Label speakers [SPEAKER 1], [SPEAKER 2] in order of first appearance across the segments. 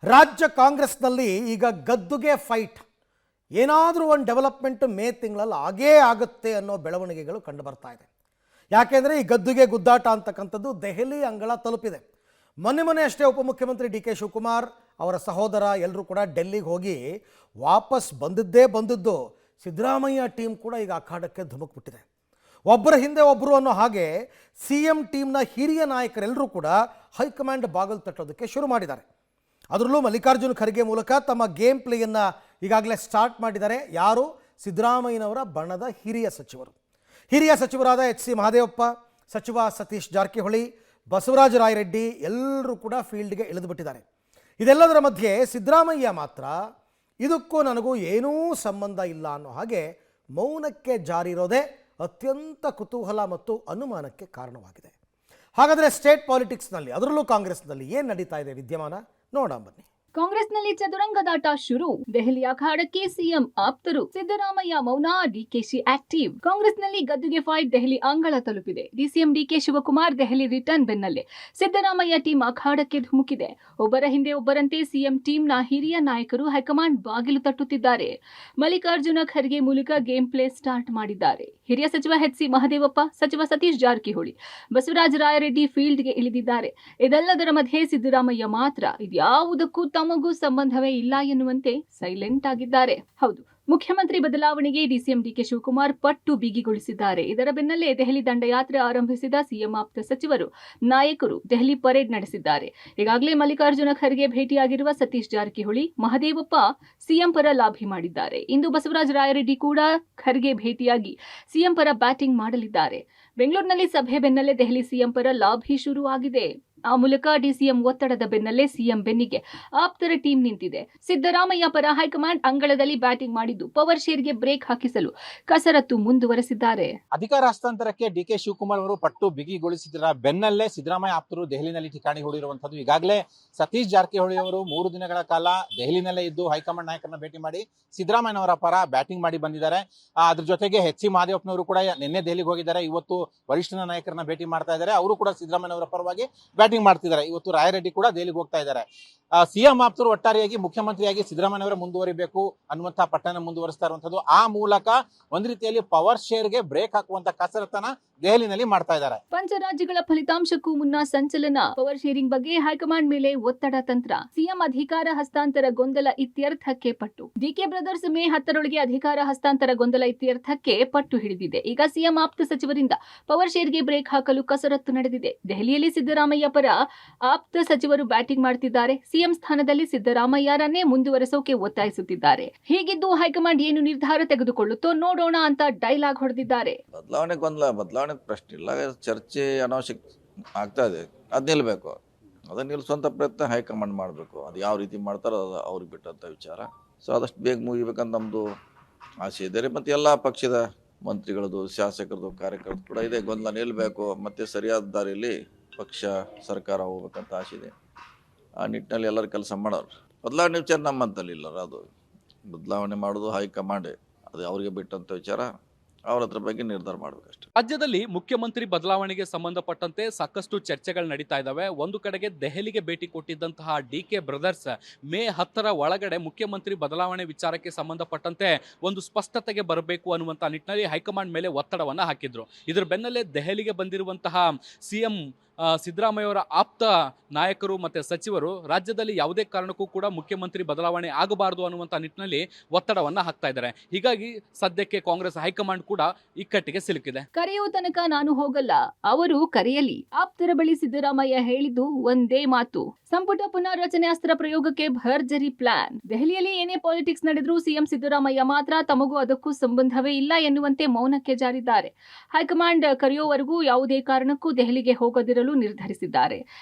[SPEAKER 1] ರಾಜ್ಯ ಕಾಂಗ್ರೆಸ್ನಲ್ಲಿ ಈಗ ಗದ್ದುಗೆ ಫೈಟ್. ಏನಾದರೂ ಒಂದು ಡೆವಲಪ್ಮೆಂಟ್ ಮೇ ತಿಂಗಳಲ್ಲಿ ಆಗೇ ಆಗುತ್ತೆ ಅನ್ನೋ ಬೆಳವಣಿಗೆಗಳು ಕಂಡು ಬರ್ತಾ ಇದೆ. ಯಾಕೆಂದರೆ ಈ ಗದ್ದುಗೆ ಗುದ್ದಾಟ ಅಂತಕ್ಕಂಥದ್ದು ದೆಹಲಿ ಅಂಗಳ ತಲುಪಿದೆ. ಮೊನ್ನೆ ಅಷ್ಟೇ ಉಪಮುಖ್ಯಮಂತ್ರಿ ಡಿ ಕೆ ಶಿವಕುಮಾರ್ ಅವರ ಸಹೋದರ ಎಲ್ಲರೂ ಕೂಡ ಡೆಲ್ಲಿಗೆ ಹೋಗಿ ವಾಪಸ್ ಬಂದಿದ್ದು. ಸಿದ್ದರಾಮಯ್ಯ ಟೀಮ್ ಕೂಡ ಈಗ ಅಖಾಡಕ್ಕೆ ಧುಮುಕ್ಬಿಟ್ಟಿದೆ. ಒಬ್ಬರ ಹಿಂದೆ ಒಬ್ಬರು ಅನ್ನೋ ಹಾಗೆ CM ಟೀಮ್ನ ಹಿರಿಯ ನಾಯಕರೆಲ್ಲರೂ ಕೂಡ ಹೈಕಮಾಂಡ್ ಬಾಗಿಲು ತಟ್ಟೋದಕ್ಕೆ ಶುರು ಮಾಡಿದ್ದಾರೆ. ಅದರಲ್ಲೂ ಮಲ್ಲಿಕಾರ್ಜುನ ಖರ್ಗೆ ಮೂಲಕ ತಮ್ಮ ಗೇಮ್ ಪ್ಲೇಯನ್ನು ಈಗಾಗಲೇ ಸ್ಟಾರ್ಟ್ ಮಾಡಿದ್ದಾರೆ. ಯಾರು? ಸಿದ್ದರಾಮಯ್ಯನವರ ಬಣದ ಹಿರಿಯ ಸಚಿವರಾದ HC ಮಹದೇವಪ್ಪ, ಸಚಿವ ಸತೀಶ್ ಜಾರಕಿಹೊಳಿ, ಬಸವರಾಜ ರಾಯರೆಡ್ಡಿ ಎಲ್ಲರೂ ಕೂಡ ಫೀಲ್ಡ್ಗೆ ಇಳಿದುಬಿಟ್ಟಿದ್ದಾರೆ. ಇದೆಲ್ಲದರ ಮಧ್ಯೆ ಸಿದ್ದರಾಮಯ್ಯ ಮಾತ್ರ ಇದಕ್ಕೂ ನನಗೂ ಏನೂ ಸಂಬಂಧ ಇಲ್ಲ ಅನ್ನೋ ಹಾಗೆ ಮೌನಕ್ಕೆ ಜಾರಿರೋದೇ ಅತ್ಯಂತ ಕುತೂಹಲ ಮತ್ತು ಅನುಮಾನಕ್ಕೆ ಕಾರಣವಾಗಿದೆ. ಹಾಗಾದರೆ ಸ್ಟೇಟ್ ಪಾಲಿಟಿಕ್ಸ್ನಲ್ಲಿ, ಅದರಲ್ಲೂ ಕಾಂಗ್ರೆಸ್ನಲ್ಲಿ ಏನು ನಡೀತಾ ಇದೆ ವಿದ್ಯಮಾನ ನೋಡೋಣ ಬನ್ನಿ.
[SPEAKER 2] ಕಾಂಗ್ರೆಸ್ನಲ್ಲಿ ಚದುರಂಗದಾಟ ಶುರು. ದೆಹಲಿ ಅಖಾಡಕ್ಕೆ ಸಿಎಂ ಆಪ್ತರು. ಸಿದ್ದರಾಮಯ್ಯ ಮೌನ, ಡಿಕೆಶಿ ಆಕ್ಟಿವ್. ಕಾಂಗ್ರೆಸ್ನಲ್ಲಿ ಗದ್ದುಗೆ ಫೈಟ್ ದೆಹಲಿ ಅಂಗಳ ತಲುಪಿದೆ. ಡಿಸಿಎಂ ಡಿಕೆ ಶಿವಕುಮಾರ್ ದೆಹಲಿ ರಿಟರ್ನ್ ಬೆನ್ನಲ್ಲೇ ಸಿದ್ದರಾಮಯ್ಯ ಟೀಮ್ ಅಖಾಡಕ್ಕೆ ಧುಮುಕಿದೆ. ಒಬ್ಬರ ಹಿಂದೆ ಒಬ್ಬರಂತೆ ಸಿಎಂ ಟೀಮ್ನ ಹಿರಿಯ ನಾಯಕರು ಹೈಕಮಾಂಡ್ ಬಾಗಿಲು ತಟ್ಟುತ್ತಿದ್ದಾರೆ. ಮಲ್ಲಿಕಾರ್ಜುನ ಖರ್ಗೆ ಮೂಲಕ ಗೇಮ್ ಪ್ಲೇ ಸ್ಟಾರ್ಟ್ ಮಾಡಿದ್ದಾರೆ. ಹಿರಿಯ ಸಚಿವ HC ಮಹದೇವಪ್ಪ, ಸಚಿವ ಸತೀಶ್ ಜಾರಕಿಹೊಳಿ, ಬಸವರಾಜ ರಾಯರೆಡ್ಡಿ ಫೀಲ್ಡ್ಗೆ ಇಳಿದಿದ್ದಾರೆ. ಇದೆಲ್ಲದರ ಮಧ್ಯೆ ಸಿದ್ದರಾಮಯ್ಯ ಮಾತ್ರ ಇದ್ಯಾವುದಕ್ಕೂ ತಮಗೂ ಸಂಬಂಧವೇ ಇಲ್ಲ ಎನ್ನುವಂತೆ ಸೈಲೆಂಟ್ ಆಗಿದ್ದಾರೆ. ಹೌದು, ಮುಖ್ಯಮಂತ್ರಿ ಬದಲಾವಣೆಗೆ ಡಿಸಿಎಂ ಡಿಕೆ ಶಿವಕುಮಾರ್ ಪಟ್ಟು ಬಿಗಿಗೊಳಿಸಿದ್ದಾರೆ. ಇದರ ಬೆನ್ನಲ್ಲೇ ದೆಹಲಿ ದಂಡಯಾತ್ರೆ ಆರಂಭಿಸಿದ ಸಿಎಂ ಆಪ್ತ ಸಚಿವರು, ನಾಯಕರು ದೆಹಲಿ ಪರೇಡ್ ನಡೆಸಿದ್ದಾರೆ. ಈಗಾಗಲೇ ಮಲ್ಲಿಕಾರ್ಜುನ ಖರ್ಗೆ ಭೇಟಿಯಾಗಿರುವ ಸತೀಶ್ ಜಾರಕಿಹೊಳಿ, ಮಹದೇವಪ್ಪ ಸಿಎಂ ಪರ ಲಾಭಿ ಮಾಡಿದ್ದಾರೆ. ಇಂದು ಬಸವರಾಜ ರಾಯರೆಡ್ಡಿ ಕೂಡ ಖರ್ಗೆ ಭೇಟಿಯಾಗಿ ಸಿಎಂ ಪರ ಬ್ಯಾಟಿಂಗ್ ಮಾಡಲಿದ್ದಾರೆ. ಬೆಂಗಳೂರಿನಲ್ಲಿ ಸಭೆ ಬೆನ್ನಲ್ಲೇ ದೆಹಲಿ ಸಿಎಂ ಪರ ಲಾಭಿ ಶುರು ಆಗಿದೆ. ಆ ಮೂಲಕ ಡಿಸಿಎಂ ಒತ್ತಡದ ಬೆನ್ನಲ್ಲೇ ಸಿಎಂ ಬೆನ್ನಿಗೆ ಆಪ್ತರ ಟೀಮ್ ನಿಂತಿದೆ. ಸಿದ್ದರಾಮಯ್ಯ ಪರ ಹೈಕಮಾಂಡ್ ಅಂಗಳದಲ್ಲಿ ಬ್ಯಾಟಿಂಗ್ ಮಾಡಿದ್ದು ಪವರ್ ಶೇರ್ಗೆ ಬ್ರೇಕ್ ಹಾಕಿಸಲು ಕಸರತ್ತು ಮುಂದುವರೆಸಿದ್ದಾರೆ.
[SPEAKER 3] ಅಧಿಕಾರ ಹಸ್ತಾಂತರಕ್ಕೆ ಡಿಕೆ ಶಿವಕುಮಾರ್ ಅವರು ಪಟ್ಟು ಬಿಗಿಗೊಳಿಸಿದ ಬೆನ್ನಲ್ಲೇ ಸಿದ್ದರಾಮಯ್ಯ ಆಪ್ತರು ದೆಹಲಿನಲ್ಲಿ ಠಿಕಾಣಿ ಹೂಡಿರುವಂತದ್ದು. ಈಗಾಗಲೇ ಸತೀಶ್ ಜಾರಕಿಹೊಳಿ ಅವರು 3 ದಿನಗಳ ಕಾಲ ದೆಹಲಿನಲ್ಲೇ ಇದ್ದು ಹೈಕಮಾಂಡ್ ನಾಯಕರನ್ನ ಭೇಟಿ ಮಾಡಿ ಸಿದ್ದರಾಮಯ್ಯನವರ ಪರ ಬ್ಯಾಟಿಂಗ್ ಮಾಡಿ ಬಂದಿದ್ದಾರೆ. ಅದ್ರ ಜೊತೆಗೆ HC ಮಹದೇವಪ್ಪನವರು ಕೂಡ ನಿನ್ನೆ ದೆಹಲಿಗೆ ಹೋಗಿದ್ದಾರೆ. ಇವತ್ತು ವರಿಷ್ಠ ನಾಯಕರನ್ನ ಭೇಟಿ ಮಾಡ್ತಾ ಇದ್ದಾರೆ. ಅವರು ಕೂಡ ಸಿದ್ದರಾಮಯ್ಯನವರ ಪರವಾಗಿ ಬ್ಯಾಟಿಂಗ್ ಮಾಡ್ತಿದ್ದಾರೆ. ಇವತ್ತು ರಾಯರೆಡ್ಡಿ ಕೂಡ ದೆಹಲಿಗೆ ಹೋಗ್ತಾ ಇದ್ದಾರೆ. ಸಿಎಂ ಆಪ್ತರು ಒಟ್ಟಾರೆಯಾಗಿ ಮುಖ್ಯಮಂತ್ರಿಯಾಗಿ ಸಿದ್ದರಾಮಯ್ಯನವರ ಮುಂದುವರಿಬೇಕು ಅನ್ನುವಂತಹ ಪಟ್ಟಣ ಮುಂದುವರಿಸ್ತಾ ಇರುವಂತದ್ದು. ಆ ಮೂಲಕ ಒಂದು ರೀತಿಯಲ್ಲಿ ಪವರ್ ಶೇರ್ಗೆ ಬ್ರೇಕ್ ಹಾಕುವಂತ ಕಸರತ್ತನ್ನ ದೆಹಲಿನಲ್ಲಿ ಮಾಡ್ತಾ ಇದ್ದಾರೆ.
[SPEAKER 2] ಪಂಚರಾಜ್ಯಗಳ ಫಲಿತಾಂಶಕ್ಕೂ ಮುನ್ನ ಸಂಚಲನ. ಪವರ್ ಶೇರಿಂಗ್ ಬಗ್ಗೆ ಹೈಕಮಾಂಡ್ ಮೇಲೆ ಒತ್ತಡ ತಂತ್ರ. ಸಿಎಂ ಅಧಿಕಾರ ಹಸ್ತಾಂತರ ಗೊಂದಲ ಇತ್ಯರ್ಥಕ್ಕೆ ಪಟ್ಟು. ಡಿಕೆ ಬ್ರದರ್ಸ್ ಮೇ 10ರೊಳಗೆ ಅಧಿಕಾರ ಹಸ್ತಾಂತರ ಗೊಂದಲ ಇತ್ಯರ್ಥಕ್ಕೆ ಪಟ್ಟು ಹಿಡಿದಿದೆ. ಈಗ ಸಿಎಂ ಆಪ್ತ ಸಚಿವರಿಂದ ಪವರ್ ಶೇರ್ಗೆ ಬ್ರೇಕ್ ಹಾಕಲು ಕಸರತ್ತು ನಡೆದಿದೆ. ದೆಹಲಿಯಲ್ಲಿ ಸಿದ್ದರಾಮಯ್ಯ ಪರ ಆಪ್ತ ಸಚಿವರು ಬ್ಯಾಟಿಂಗ್ ಮಾಡ್ತಿದ್ದಾರೆ. ಸಿಎಂ ಸ್ಥಾನದಲ್ಲಿ ಸಿದ್ದರಾಮಯ್ಯರನ್ನೇ ಮುಂದುವರೆಸೋಕೆ ಒತ್ತಾಯಿಸುತ್ತಿದ್ದಾರೆ. ಹೀಗಿದ್ದು ಹೈಕಮಾಂಡ್ ಏನು ನಿರ್ಧಾರ ತೆಗೆದುಕೊಳ್ಳುತ್ತೋ ನೋಡೋಣ ಅಂತ ಡೈಲಾಗ್ ಹೊಡೆದಿದ್ದಾರೆ.
[SPEAKER 4] ಬದಲಾವಣೆ ಪ್ರಶ್ನೆ ಇಲ್ಲ, ಚರ್ಚೆ ಅನಾವಶ್ಯಕ ಆಗ್ತಾ ಇದೆ. ಅದು ನಿಲ್ಬೇಕು. ಅದನ್ನ ನಿಲ್ಲಿಸುವಂಥ ಪ್ರಯತ್ನ ಹೈಕಮಾಂಡ್ ಮಾಡಬೇಕು. ಅದು ಯಾವ ರೀತಿ ಮಾಡ್ತಾರೋ ಅದು ಅವ್ರಿಗೆ ಬಿಟ್ಟಂಥ ವಿಚಾರ. ಸೊ ಆದಷ್ಟು ಬೇಗ ಮುಗಿಬೇಕಂತ ನಮ್ಮದು ಆಸೆ ಇದೆ. ಮತ್ತು ಎಲ್ಲ ಪಕ್ಷದ ಮಂತ್ರಿಗಳದ್ದು, ಶಾಸಕರದು, ಕಾರ್ಯಕರ್ತರು ಕೂಡ ಇದೆ. ಗೊಂದಲ ನಿಲ್ಲಬೇಕು, ಮತ್ತು ಸರಿಯಾದ ದಾರಿಯಲ್ಲಿ ಪಕ್ಷ ಸರ್ಕಾರ ಹೋಗ್ಬೇಕಂತ ಆಸೆ ಇದೆ. ಆ ನಿಟ್ಟಿನಲ್ಲಿ ಎಲ್ಲರೂ ಕೆಲಸ ಮಾಡೋರು. ಬದಲಾವಣೆ ವಿಚಾರ ನಮ್ಮಂತಲ್ಲಿ ಇಲ್ಲ. ಅದು ಬದಲಾವಣೆ ಮಾಡೋದು ಹೈಕಮಾಂಡೇ. ಅದು ಅವರಿಗೆ ಬಿಟ್ಟಂಥ ವಿಚಾರ. ಅವ್ರ ಹತ್ರ ಬಗ್ಗೆ ನಿರ್ಧಾರ ಮಾಡಬೇಕಷ್ಟೇ.
[SPEAKER 5] ರಾಜ್ಯದಲ್ಲಿ ಮುಖ್ಯಮಂತ್ರಿ ಬದಲಾವಣೆಗೆ ಸಂಬಂಧಪಟ್ಟಂತೆ ಸಾಕಷ್ಟು ಚರ್ಚೆಗಳು ನಡೀತಾ ಇದ್ದಾವೆ. ಒಂದು ಕಡೆಗೆ ದೆಹಲಿಗೆ ಭೇಟಿ ಕೊಟ್ಟಿದ್ದಂತಹ ಡಿಕೆ ಬ್ರದರ್ಸ್ ಮೇ 10ರ ಒಳಗಡೆ ಮುಖ್ಯಮಂತ್ರಿ ಬದಲಾವಣೆ ವಿಚಾರಕ್ಕೆ ಸಂಬಂಧಪಟ್ಟಂತೆ ಒಂದು ಸ್ಪಷ್ಟತೆಗೆ ಬರಬೇಕು ಅನ್ನುವಂಥ ನಿಟ್ಟಿನಲ್ಲಿ ಹೈಕಮಾಂಡ್ ಮೇಲೆ ಒತ್ತಡವನ್ನು ಹಾಕಿದ್ರು. ಇದರ ಬೆನ್ನಲ್ಲೇ ದೆಹಲಿಗೆ ಬಂದಿರುವಂತಹ ಸಿಎಂ ಸಿದ್ದರಾಮಯ್ಯ ಅವರ ಆಪ್ತ ನಾಯಕರು ಮತ್ತು ಸಚಿವರು ರಾಜ್ಯದಲ್ಲಿ ಯಾವುದೇ ಕಾರಣಕ್ಕೂ ಕೂಡ ಮುಖ್ಯಮಂತ್ರಿ ಬದಲಾವಣೆ ಆಗಬಾರದು ಅನ್ನುವಂಥ ನಿಟ್ಟಿನಲ್ಲಿ ಒತ್ತಡವನ್ನು ಹಾಕ್ತಾ ಇದ್ದಾರೆ. ಹೀಗಾಗಿ ಸದ್ಯಕ್ಕೆ ಕಾಂಗ್ರೆಸ್ ಹೈಕಮಾಂಡ್ ಕೂಡ ಇಕ್ಕಟ್ಟಿಗೆ ಸಿಲುಕಿದೆ.
[SPEAKER 2] ಕರೆಯುವ ತನಕ ನಾನು ಹೋಗಲ್ಲ, ಅವರು ಕರೆಯಲಿ. ಆಪ್ತರ ಬಳಿ ಸಿದ್ದರಾಮಯ್ಯ ಹೇಳಿದ್ದು ಒಂದೇ ಮಾತು. ಸಂಪುಟ ಪುನರ್ರಚನೆ ಅಸ್ತ್ರ ಪ್ರಯೋಗಕ್ಕೆ ಭರ್ಜರಿ ಪ್ಲಾನ್. ದೆಹಲಿಯಲ್ಲಿ ಏನೇ ಪಾಲಿಟಿಕ್ಸ್ ನಡೆದರೂ ಸಿಎಂ ಸಿದ್ದರಾಮಯ್ಯ ಮಾತ್ರ ತಮಗೂ ಅದಕ್ಕೂ ಸಂಬಂಧವೇ ಇಲ್ಲ ಎನ್ನುವಂತೆ ಮೌನಕ್ಕೆ ಜಾರಿದ್ದಾರೆ. ಹೈಕಮಾಂಡ್ ಕರೆಯುವವರೆಗೂ ಯಾವುದೇ ಕಾರಣಕ್ಕೂ ದೆಹಲಿಗೆ ಹೋಗದಿರಲು ನಿರ್ಧರಿಸಿದ್ದಾರೆ.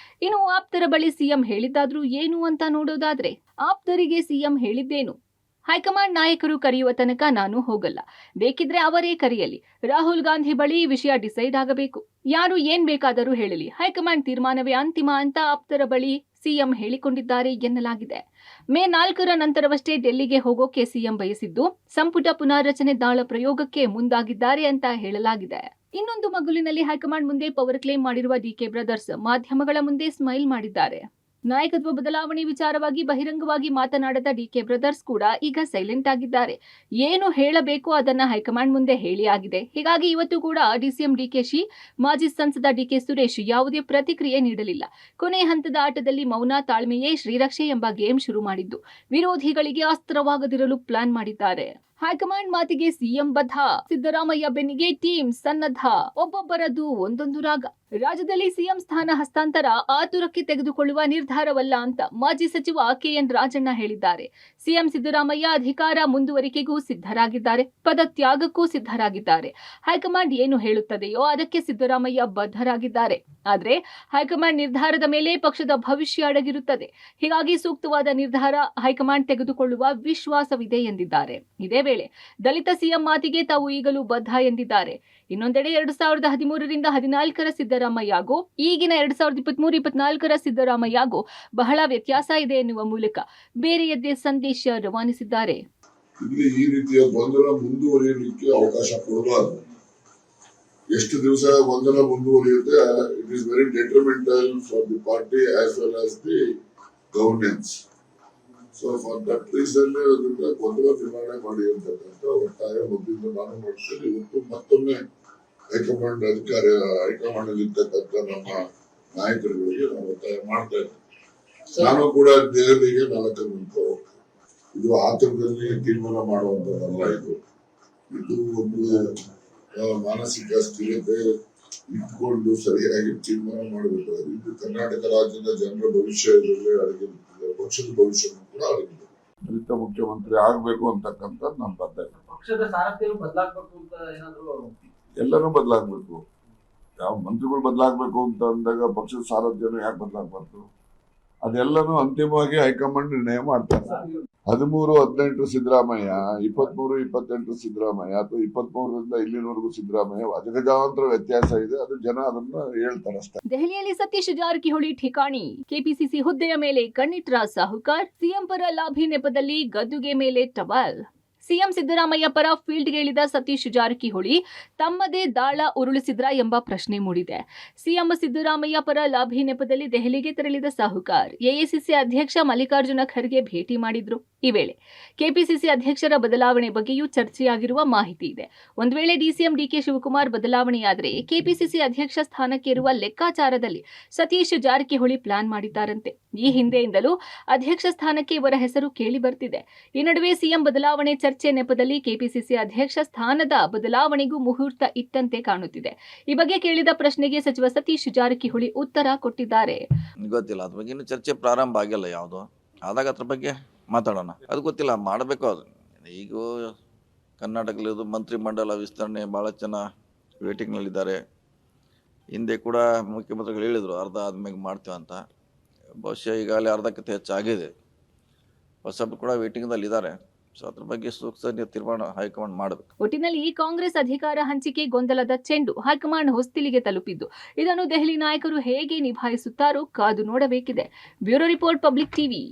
[SPEAKER 2] ಇನ್ನು ಆಪ್ತರ ಬಳಿ ಸಿಎಂ ಹೇಳಿದ್ದಾದ್ರೂ ಏನು ಅಂತ ನೋಡೋದಾದ್ರೆ, ಆಪ್ತರಿಗೆ ಸಿಎಂ ಹೇಳಿದ್ದೇನು? ಹೈಕಮಾಂಡ್ ನಾಯಕರು ಕರೆಯುವ ತನಕ ನಾನು ಹೋಗಲ್ಲ, ಬೇಕಿದ್ರೆ ಅವರೇ ಕರೆಯಲಿ. ರಾಹುಲ್ ಗಾಂಧಿ ಬಳಿ ವಿಷಯ ಡಿಸೈಡ್ ಆಗಬೇಕು. ಯಾರು ಏನ್ ಬೇಕಾದರೂ ಹೇಳಲಿ, ಹೈಕಮಾಂಡ್ ತೀರ್ಮಾನವೇ ಅಂತಿಮ ಅಂತ ಆಪ್ತರ ಬಳಿ ಸಿಎಂ ಹೇಳಿಕೊಂಡಿದ್ದಾರೆ ಎನ್ನಲಾಗಿದೆ. ಮೇ 4ರ ನಂತರವಷ್ಟೇ ಡೆಲ್ಲಿಗೆ ಹೋಗೋಕೆ ಸಿಎಂ ಬಯಸಿದ್ದು, ಸಂಪುಟ ಪುನಾರಚನೆ ದಾಳ ಪ್ರಯೋಗಕ್ಕೆ ಮುಂದಾಗಿದ್ದಾರೆ ಅಂತ ಹೇಳಲಾಗಿದೆ. ಇನ್ನೊಂದು ಮಗುಲಿನಲ್ಲಿ ಹೈಕಮಾಂಡ್ ಮುಂದೆ ಪವರ್ ಕ್ಲೇಮ್ ಮಾಡಿರುವ ಡಿಕೆ ಬ್ರದರ್ಸ್ ಮಾಧ್ಯಮಗಳ ಮುಂದೆ ಸ್ಮೈಲ್ ಮಾಡಿದ್ದಾರೆ. ನಾಯಕತ್ವ ಬದಲಾವಣೆ ವಿಚಾರವಾಗಿ ಬಹಿರಂಗವಾಗಿ ಮಾತನಾಡದ ಡಿಕೆ ಬ್ರದರ್ಸ್ ಕೂಡ ಈಗ ಸೈಲೆಂಟ್ ಆಗಿದ್ದಾರೆ. ಏನು ಹೇಳಬೇಕು ಅದನ್ನ ಹೈಕಮಾಂಡ್ ಮುಂದೆ ಹೇಳಿ ಆಗಿದೆ. ಹೀಗಾಗಿ ಇವತ್ತು ಕೂಡ ಡಿಸಿಎಂ ಡಿಕೆಶಿ, ಮಾಜಿ ಸಂಸದ ಡಿಕೆ ಸುರೇಶ್ ಯಾವುದೇ ಪ್ರತಿಕ್ರಿಯೆ ನೀಡಲಿಲ್ಲ. ಕೊನೆ ಹಂತದ ಆಟದಲ್ಲಿ ಮೌನ ತಾಳ್ಮೆಯೇ ಶ್ರೀರಕ್ಷೆ ಎಂಬ ಗೇಮ್ ಶುರು ಮಾಡಿದ್ದು ವಿರೋಧಿಗಳಿಗೆ ಅಸ್ತ್ರವಾಗದಿರಲು ಪ್ಲಾನ್ ಮಾಡಿದ್ದಾರೆ. ಹೈಕಮಾಂಡ್ ಮಾತಿಗೆ ಸಿಎಂ ಬದ್ಧ, ಸಿದ್ದರಾಮಯ್ಯ ಬೆನ್ನಿಗೆ ಟೀಮ್ ಸನ್ನದ್ಧ, ಒಬ್ಬೊಬ್ಬರದ್ದು ಒಂದೊಂದು ರಾಗ. ರಾಜ್ಯದಲ್ಲಿ ಸಿಎಂ ಸ್ಥಾನ ಹಸ್ತಾಂತರ ಆತುರಕ್ಕೆ ತೆಗೆದುಕೊಳ್ಳುವ ನಿರ್ಧಾರವಲ್ಲ ಅಂತ ಮಾಜಿ ಸಚಿವ ಕೆಎನ್ ರಾಜಣ್ಣ ಹೇಳಿದ್ದಾರೆ. ಸಿಎಂ ಸಿದ್ದರಾಮಯ್ಯ ಅಧಿಕಾರ ಮುಂದುವರಿಕೆಗೂ ಸಿದ್ಧರಾಗಿದ್ದಾರೆ, ಪದತ್ಯಾಗಕ್ಕೂ ಸಿದ್ಧರಾಗಿದ್ದಾರೆ. ಹೈಕಮಾಂಡ್ ಏನು ಹೇಳುತ್ತದೆಯೋ ಅದಕ್ಕೆ ಸಿದ್ದರಾಮಯ್ಯ ಬದ್ಧರಾಗಿದ್ದಾರೆ. ಆದರೆ ಹೈಕಮಾಂಡ್ ನಿರ್ಧಾರದ ಮೇಲೆ ಪಕ್ಷದ ಭವಿಷ್ಯ ಅಡಗಿರುತ್ತದೆ. ಹೀಗಾಗಿ ಸೂಕ್ತವಾದ ನಿರ್ಧಾರ ಹೈಕಮಾಂಡ್ ತೆಗೆದುಕೊಳ್ಳುವ ವಿಶ್ವಾಸವಿದೆ ಎಂದಿದ್ದಾರೆ. ಇದೇ ವೇಳೆ ದಲಿತ ಸಿಎಂ ಮಾತಿಗೆ ತಾವು ಈಗಲೂ ಬದ್ಧ ಎಂದಿದ್ದಾರೆ. ಇನ್ನೊಂದೆಡೆ 2013ರಿಂದ 14ರ ಸಿದ್ದರಾಮಯ್ಯಗೂ ಈಗಿನ 2023-24ರ ಸಿದ್ದರಾಮಯ್ಯಗೂ ಬಹಳ ವ್ಯತ್ಯಾಸ ಇದೆ ಎನ್ನುವ ಮೂಲಕ ಬೇರೆಯದ್ದೇ ಸಂದೇಶ ರವಾನಿಸಿದ್ದಾರೆ.
[SPEAKER 6] ಇಲ್ಲಿ ಈ ರೀತಿಯ ಗೊಂದಲ ಮುಂದುವರಿಯಲಿಕ್ಕೆ ಅವಕಾಶ ಕೊಡಬಾರದು. ಎಷ್ಟು ದಿವಸ ಗೊಂದಲ ಮುಂದುವರಿಯುತ್ತೆ, it is very detrimental for the party as well as the governance. So for that reason ಗೊಂದಲ ನಿವಾರಣೆ ಮಾಡಿ ಅಂತಕ್ಕಂಥ ಒತ್ತಾಯ ಮೊದಲಿಂದ ನಾನು ಮಾಡ್ತೇನೆ. ಇವತ್ತು ಮತ್ತೊಮ್ಮೆ ಹೈಕಮಾಂಡ್ ಹೈಕಮಾಂಡ್ ಅಲ್ಲಿ ಇರ್ತಕ್ಕಂಥ ನಮ್ಮ ನಾಯಕರುಗಳಿಗೆ ನಾವು ಒತ್ತಾಯ ಮಾಡ್ತಾ ಇದ್ದೇವೆ. ನಾನು ಕೂಡ ದೆಹಲಿಗೆ 4 ಗಂಟೆ ಇದು ಆತಂಕದಲ್ಲಿ ತೀರ್ಮಾನ ಮಾಡುವಂತದ್ದಲ್ಲ. ಇದು ಒಂದು ಮಾನಸಿಕ ಸ್ಥಿರತೆ ಇಟ್ಕೊಂಡು ಸರಿಯಾಗಿ ತೀರ್ಮಾನ ಮಾಡಬೇಕಾದ್ರೆ ಇದು ಕರ್ನಾಟಕ ರಾಜ್ಯದ ಜನರ ಭವಿಷ್ಯದಲ್ಲಿ ಅಡಗಿರುತ್ತದೆ, ಪಕ್ಷದ ಭವಿಷ್ಯನೂ ಕೂಡ ಅಡಗಿದೆ. ದಲಿತ ಮುಖ್ಯಮಂತ್ರಿ ಆಗ್ಬೇಕು ಅಂತಕ್ಕಂಥ ನಮ್ಮ ಬದ್ಧತೆ.
[SPEAKER 7] ಪಕ್ಷದ ಸಾರಥ್ಯ ಬದಲಾಗಬೇಕು ಅಂತ ಏನಾದ್ರು
[SPEAKER 6] ಎಲ್ಲರೂ ಬದಲಾಗಬೇಕು. ಯಾವ ಮಂತ್ರಿಗಳು ಬದಲಾಗಬೇಕು ಅಂತ ಅಂದಾಗ ಪಕ್ಷದ ಸಾರಥ್ಯನು ಯಾಕೆ ಬದಲಾಗಬಾರ್ದು? ಅದೆಲ್ಲನೂ ಅಂತಿಮವಾಗಿ ಹೈಕಮಾಂಡ್ ನಿರ್ಣಯ ಮಾಡ್ತಾರೆ. 13-18 ಸಿದ್ದರಾಮಯ್ಯ, 23-28 ಸಿದ್ದರಾಮಯ್ಯ, ಅಥವಾ 23ರಿಂದ ಇಲ್ಲಿನವರೆಗೂ ಸಿದ್ದರಾಮಯ್ಯ ಅಜಗಜಾಂತರ ವ್ಯತ್ಯಾಸ ಇದೆ. ಅದು ಜನ ಅದನ್ನ ಹೇಳ್ತಾರೆ ಅಷ್ಟೇ.
[SPEAKER 2] ದೆಹಲಿಯಲ್ಲಿ ಸತೀಶ್ ಜಾರಕಿಹೊಳಿ ಠಿಕಾಣಿ, ಕೆಪಿಸಿಸಿ ಹುದ್ದೆಯ ಮೇಲೆ ಕಣ್ಣಿಟ್ರ ಸಾಹುಕಾರ್, ಸಿಎಂ ಪರ ಲಾಭಿ ನೆಪದಲ್ಲಿ ಗದ್ದುಗೆ ಮೇಲೆ ಟವಲ್. ಸಿಎಂ ಸಿದ್ದರಾಮಯ್ಯ ಪರ ಫೀಲ್ಡ್ಗೆ ಇಳಿದ ಸತೀಶ್ ಜಾರಕಿಹೊಳಿ ತಮ್ಮದೇ ದಾಳ ಉರುಳಿಸಿದ್ರ ಎಂಬ ಪ್ರಶ್ನೆ ಮೂಡಿದೆ. ಸಿಎಂ ಸಿದ್ದರಾಮಯ್ಯ ಪರ ಲಾಭಿ ನೆಪದಲ್ಲಿ ದೆಹಲಿಗೆ ತೆರಳಿದ ಸಾಹುಕಾರ್ ಎಐಸಿಸಿ ಅಧ್ಯಕ್ಷ ಮಲ್ಲಿಕಾರ್ಜುನ ಖರ್ಗೆ ಭೇಟಿ ಮಾಡಿದ್ರು. ಈ ವೇಳೆ ಕೆಪಿಸಿಸಿ ಅಧ್ಯಕ್ಷರ ಬದಲಾವಣೆ ಬಗ್ಗೆಯೂ ಚರ್ಚೆಯಾಗಿರುವ ಮಾಹಿತಿ ಇದೆ. ಒಂದು ವೇಳೆ ಡಿಸಿಎಂ ಡಿಕೆ ಶಿವಕುಮಾರ್ ಬದಲಾವಣೆಯಾದರೆ ಕೆಪಿಸಿಸಿ ಅಧ್ಯಕ್ಷ ಸ್ಥಾನಕ್ಕೆ ಇರುವ ಲೆಕ್ಕಾಚಾರದಲ್ಲಿ ಸತೀಶ್ ಜಾರಕಿಹೊಳಿ ಪ್ಲಾನ್ ಮಾಡಿದ್ದಾರಂತೆ. ಈ ಹಿಂದೆಯಿಂದಲೂ ಅಧ್ಯಕ್ಷ ಸ್ಥಾನಕ್ಕೆ ಇವರ ಹೆಸರು ಕೇಳಿ ಬರ್ತಿದೆ. ಈ ನಡುವೆ ಸಿಎಂ ಬದಲಾವಣೆ ಚರ್ಚೆ ನೆಪದಲ್ಲಿ ಕೆಪಿಸಿಸಿ ಅಧ್ಯಕ್ಷ ಸ್ಥಾನದ ಬದಲಾವಣೆಗೂ ಮುಹೂರ್ತ ಇಟ್ಟಂತೆ ಕಾಣುತ್ತಿದೆ. ಈ ಬಗ್ಗೆ ಕೇಳಿದ ಪ್ರಶ್ನೆಗೆ ಸಚಿವ ಸತೀಶ್ ಜಾರಕಿಹೊಳಿ ಉತ್ತರ ಕೊಟ್ಟಿದ್ದಾರೆ.
[SPEAKER 4] ಗೊತ್ತಿಲ್ಲ, ಅದ್ರ ಬಗ್ಗೆ ಇನ್ನು ಚರ್ಚೆ ಪ್ರಾರಂಭ ಆಗಿಲ್ಲ. ಯಾವುದು ಆದಾಗ ಅದ್ರ ಬಗ್ಗೆ ಮಾತಾಡೋಣ. ಅದು ಗೊತ್ತಿಲ್ಲ, ಮಾಡಬೇಕು. ಅದು ಈಗ ಕರ್ನಾಟಕದಲ್ಲಿ ಮಂತ್ರಿ ಮಂಡಲ ವಿಸ್ತರಣೆ ಭಾಳ ಜನ ವೇಟಿಂಗ್ನಲ್ಲಿದ್ದಾರೆ. ಹಿಂದೆ ಕೂಡ ಮುಖ್ಯಮಂತ್ರಿಗಳು ಹೇಳಿದರು ಅರ್ಧ ಆದ್ಮೇಲೆ ಮಾಡ್ತೀವಿ ಅಂತ. ಬಹುಶಃ ಈಗಾಗಲೇ ಅರ್ಧಕ್ಕಿಂತ ಹೆಚ್ಚಾಗಿದೆ. ಹೊಸಬ್ರು ಕೂಡ ವೇಟಿಂಗ್ನಲ್ಲಿ ಇದ್ದಾರೆ. ಸೊ ಅದ್ರ ಬಗ್ಗೆ ಸೂಕ್ತ ತೀರ್ಮಾನ ಹೈಕಮಾಂಡ್ ಮಾಡಬೇಕು.
[SPEAKER 2] ಒಟ್ಟಿನಲ್ಲಿ ಕಾಂಗ್ರೆಸ್ ಅಧಿಕಾರ ಹಂಚಿಕೆ ಗೊಂದಲದ ಚೆಂಡು ಹೈಕಮಾಂಡ್ ಹೊಸ್ತಿಲಿಗೆ ತಲುಪಿದ್ದು ಇದನ್ನು ದೆಹಲಿ ನಾಯಕರು ಹೇಗೆ ನಿಭಾಯಿಸುತ್ತಾರೋ ಕಾದು ನೋಡಬೇಕಿದೆ. Bureau report, public TV.